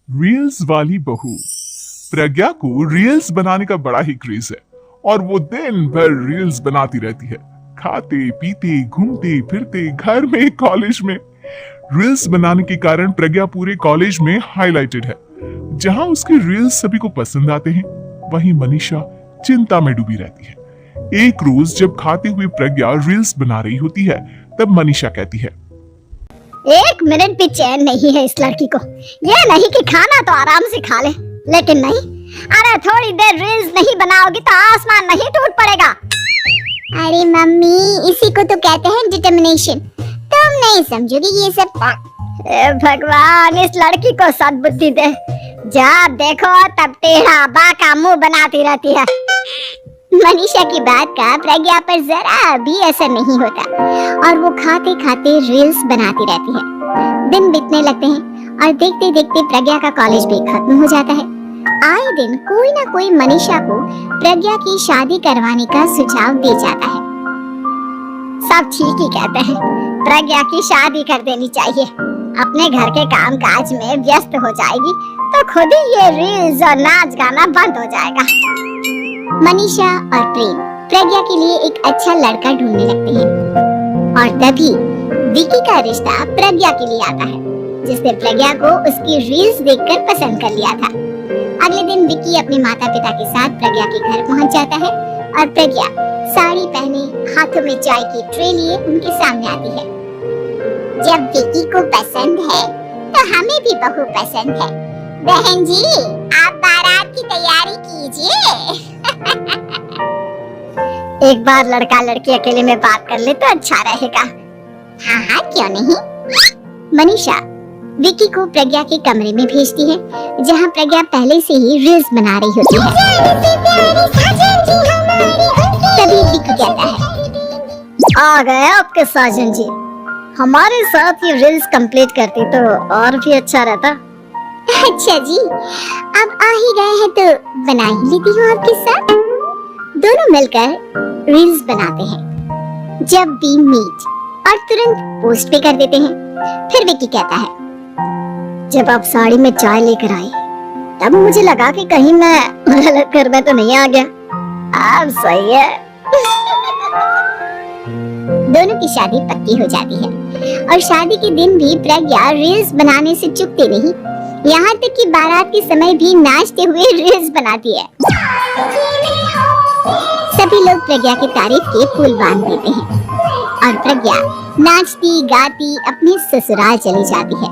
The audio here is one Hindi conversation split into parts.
रील्स वाली बहू। प्रज्ञा को रील्स बनाने का बड़ा ही क्रेज है और वो दिन भर रील्स बनाती रहती है। खाते पीते घूमते फिरते घर में कॉलेज में रील्स बनाने के कारण प्रज्ञा पूरे कॉलेज में हाईलाइटेड है। जहां उसके रील्स सभी को पसंद आते हैं, वहीं मनीषा चिंता में डूबी रहती है। एक रोज जब खाते हुए प्रज्ञा रील्स बना रही होती है, तब मनीषा कहती है, एक मिनट भी चैन नहीं है इस लड़की को। ये नहीं कि खाना तो आराम से खा ले, लेकिन नहीं, अरे थोड़ी देर रील्स नहीं बनाओगी तो आसमान नहीं टूट पड़ेगा। अरे मम्मी, इसी को तो कहते हैं डिटर्मिनेशन। तुम नहीं समझोगी ये सब। भगवान, इस लड़की को सद्बुद्धि दे। जब देखो तब टेढ़ा बाका मुंह बनाती रहती है। मनीषा की बात का प्रज्ञा पर जरा भी असर नहीं होता और वो खाते खाते रील्स बनाती रहती है। दिन बीतने लगते हैं और देखते देखते प्रज्ञा का कॉलेज भी खत्म हो जाता है। आए दिन कोई ना कोई मनीषा को प्रज्ञा की शादी करवाने का सुझाव दे जाता है। सब ठीक ही कहते हैं, प्रज्ञा की शादी कर देनी चाहिए। अपने घर के काम काज में व्यस्त हो जाएगी तो खुद ही ये रील्स और नाच गाना बंद हो जाएगा। मनीषा और प्रेम प्रज्ञा के लिए एक अच्छा लड़का ढूंढने लगते हैं और तभी विकी का रिश्ता प्रज्ञा के लिए आता है, जिसने प्रज्ञा को उसकी रील्स देखकर पसंद कर लिया था। अगले दिन विकी अपने माता पिता के साथ प्रज्ञा के घर पहुंच जाता है और प्रज्ञा साड़ी पहने हाथों में चाय की ट्रे लिए उनके सामने आती है। जब विकी को पसंद है तो हमें भी बहू पसंद है। बहन जी, आप बारात की तैयारी कीजिए। एक बार लड़का लड़की अकेले में बात कर ले तो अच्छा रहेगा। हाँ हाँ, क्यों नहीं। मनीषा विकी को प्रज्ञा के कमरे में भेजती है, जहाँ प्रज्ञा पहले से ही रील्स बना रही होती है। तभी विकी कहता है, आ गए आपके साजन जी। हमारे साथ ये रील्स कंप्लीट करती तो और भी अच्छा रहता। अच्छा जी, अब आ ही गए हैं तो बना ही लेती हूँ आपके साथ। दोनों मिलकर रील्स बनाते हैं। जब भी मीट और तुरंत पोस्ट भी कर देते हैं। फिर विकी कहता है, जब आप साड़ी में चाय लेकर आई तब मुझे लगा कि कहीं मैं गलत घर में तो नहीं आ गया। अब सही है। दोनों की शादी पक्की हो जाती है और शादी के दिन भी प्रज्ञा रील्स बनाने से चूकती नहीं, यहाँ तक कि बारात के समय भी नाचते हुए रील्स बनाती है। सभी लोग प्रज्ञा की तारीफ के पुल बांध देते हैं और प्रज्ञा नाचती गाती अपने ससुराल चली जाती है।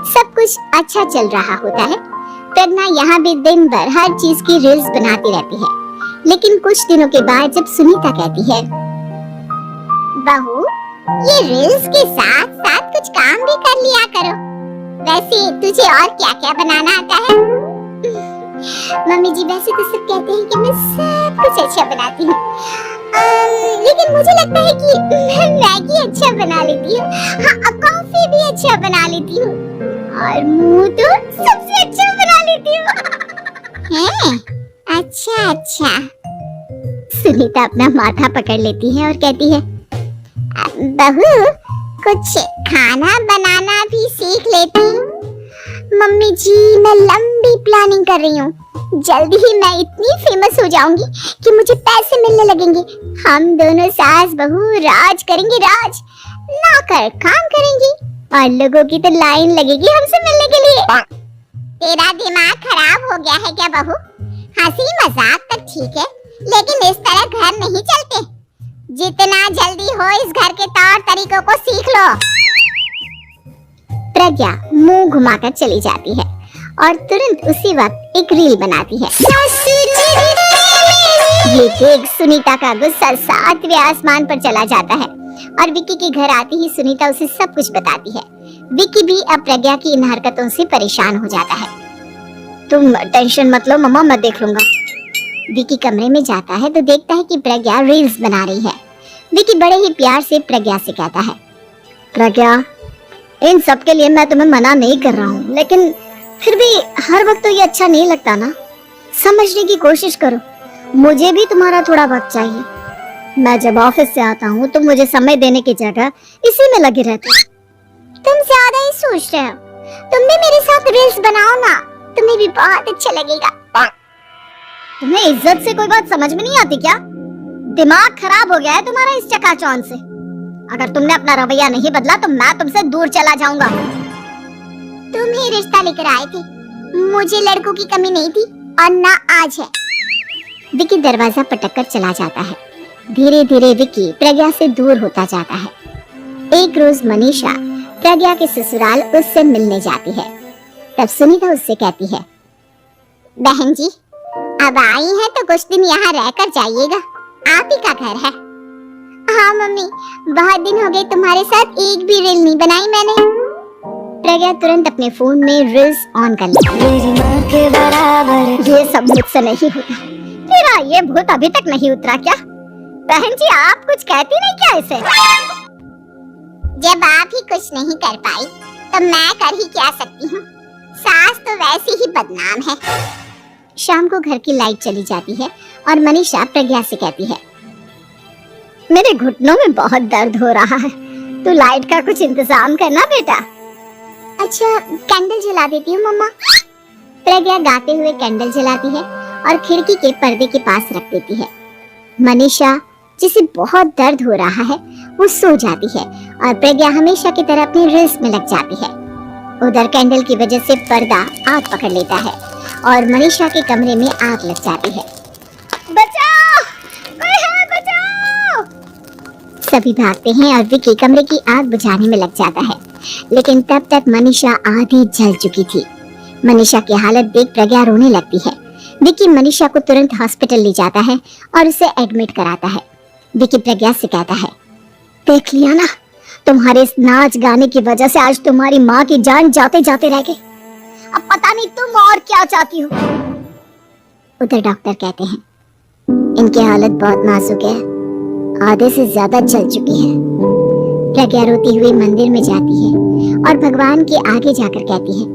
सब कुछ अच्छा चल रहा होता है। प्रज्ञा यहाँ भी दिन भर हर चीज की रील्स बनाती रहती है, लेकिन कुछ दिनों के बाद जब सुनीता कहती है, बहू, ये रील्स के साथ साथ कुछ काम भी कर लिया करो। वैसे तुझे और क्या क्या बनाना आता है? मम्मी जी, वैसे तो सब कहते हैं कि मैं सब कुछ अच्छा बनाती हूँ, लेकिन मुझे लगता है कि मैं मैगी अच्छा बना लेती हूँ। हाँ, कॉफी भी अच्छा बना लेती हूँ और मुंह तो सबसे अच्छा बना लेती हूँ। हैं? अच्छा अच्छा। सुनीता अपना माथा पकड़ लेती है और कहती है, बहू, कुछ खाना बनाना भी सीख लेती। मम्मी जी, मैं लंबी प्लानिंग कर रही हूँ। जल्दी ही मैं इतनी फेमस हो जाऊंगी कि मुझे पैसे मिलने लगेंगे। हम दोनों सास बहू राज करेंगे, राज ना कर काम करेंगे और लोगों की तो लाइन लगेगी हमसे मिलने के लिए। तेरा दिमाग खराब हो गया है क्या बहू? हंसी मजाक तक ठीक है, लेकिन इस तरह घर नहीं चलते। जितना जल्दी हो इस घर के तौर तरीकों को सीख लो। प्रज्ञा मुंह घुमाकर चली जाती है और तुरंत उसी वक्त एक रील बनाती है। ये देख सुनीता का गुस्सा 7वें आसमान पर चला जाता है और विकी के घर आती ही सुनीता उसे सब कुछ बताती है। विकी भी अब प्रज्ञा की इन हरकतों से परेशान हो जाता है। तुम टेंशन मत लो मम्मा, मैं देख लूंगा। विकी कमरे में जाता है तो देखता है कि प्रज्ञा रील्स बना रही है। विकी बड़े ही प्यार से प्रज्ञा से कहता है, प्रज्ञा, इन सब के लिए मैं तुम्हें मना नहीं कर रहा हूँ, लेकिन फिर भी हर वक्त तो ये अच्छा नहीं लगता ना। समझने की कोशिश करो, मुझे भी तुम्हारा थोड़ा वक्त चाहिए। मैं जब ऑफिस से आता हूँ तो मुझे समय देने की जगह इसी में लगे रहते हो। तुम ज्यादा ही सोच रहे हो। तुम भी मेरे साथ रील्स बनाओ ना, तुम्हें भी बहुत अच्छा लगेगा। तुम्हें इज्जत से कोई बात समझ में नहीं आती क्या? दिमाग खराब हो गया है तुम्हारा इस चकाचौंध से। अगर तुमने अपना रवैया नहीं बदला तो मैं तुमसे दूर चला जाऊंगा। तुम ही रिश्ता लेकर आए थे, मुझे लड़कों की कमी नहीं थी और ना आज है। विकी दरवाजा पटक कर चला जाता है। धीरे धीरे विकी प्रज्ञा से दूर होता जाता है। एक रोज मनीषा प्रज्ञा के ससुराल उससे मिलने जाती है। तब सुनीता उससे कहती है, बहन जी अब आई हैं तो कुछ दिन यहाँ रहकर जाइएगा, आप ही का घर है। हाँ मम्मी, बहुत दिन हो गए तुम्हारे साथ एक भी रील नहीं बनाई मैंने। प्रज्ञा तुरंत अपने फोन में रील्स ऑन कर लेती है। ये सब मुझसे नहीं होता। तेरा ये भूत अभी तक नहीं उतरा क्या? बहन जी आप कुछ कहती नहीं क्या इसे? जब आप ही कुछ नहीं कर पाई तो मैं कर ही क्या सकती हूँ, सास तो वैसे ही बदनाम है। शाम को घर की लाइट चली जाती है और मनीषा प्रज्ञा से कहती है, मेरे घुटनों में बहुत दर्द हो रहा है, तू लाइट का कुछ इंतजाम करना बेटा। अच्छा कैंडल जला देती हूँ मम्मा। प्रज्ञा गाते हुए कैंडल जलाती है और खिड़की के पर्दे के पास रख देती है। मनीषा जिसे बहुत दर्द हो रहा है वो सो जाती है और प्रज्ञा हमेशा की तरह अपनी रील्स में लग जाती है। उधर कैंडल की वजह से पर्दा आग पकड़ लेता है और मनीषा के कमरे में आग लग जाती है। बचाओ, कोई है बचाओ। सभी भागते हैं और विकी कमरे की आग बुझाने में लग जाता है, लेकिन तब तक मनीषा आधी जल चुकी थी। मनीषा की हालत देख प्रज्ञा रोने लगती है। विकी मनीषा को तुरंत हॉस्पिटल ले जाता है और उसे एडमिट कराता है। विकी प्रज्ञा से कहता है, देख लिया ना, तुम्हारे इस नाच गाने की वजह से आज तुम्हारी माँ की जान जाते जाते रह गई। अब पता नहीं तुम और क्या चाहती हो। उधर डॉक्टर कहते हैं, इनकी हालत बहुत नाजुक है, आधे से ज्यादा जल चुकी है। प्रज्ञा रोती हुई मंदिर में जाती है और भगवान के आगे जाकर कहती है,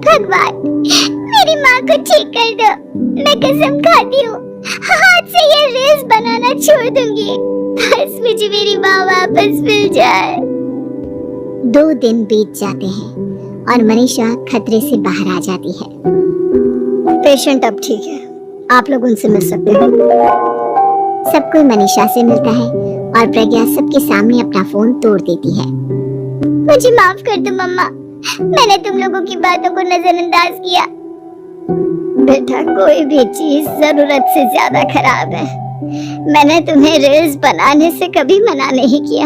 भगवान मेरी माँ को ठीक कर दो, मैं कसम खाती हूँ हाथ से ये रील्स बनाना छोड़ दूंगी, बस मुझे मेरी माँ वापस मिल जाए। 2 दिन बीत जाते हैं और मनीषा खतरे से बाहर आ जाती है। पेशेंट अब ठीक है, आप लोग उनसे मिल सकते हो। सब कोई मनीषा से मिलता है और प्रज्ञा सबके सामने अपना फोन तोड़ देती है। मुझे माफ कर दो मम्मा, मैंने तुम लोगों की बातों को नजरअंदाज किया। बेटा कोई भी चीज जरूरत से ज्यादा खराब है। मैंने तुम्हें रील्स बनाने से कभी मना नहीं किया,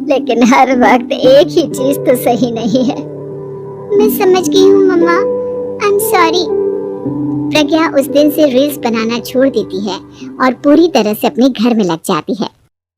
लेकिन हर वक्त एक ही चीज तो सही नहीं है। मैं समझ गई हूँ मम्मा, आई एम सॉरी। प्रज्ञा उस दिन से रील्स बनाना छोड़ देती है और पूरी तरह से अपने घर में लग जाती है।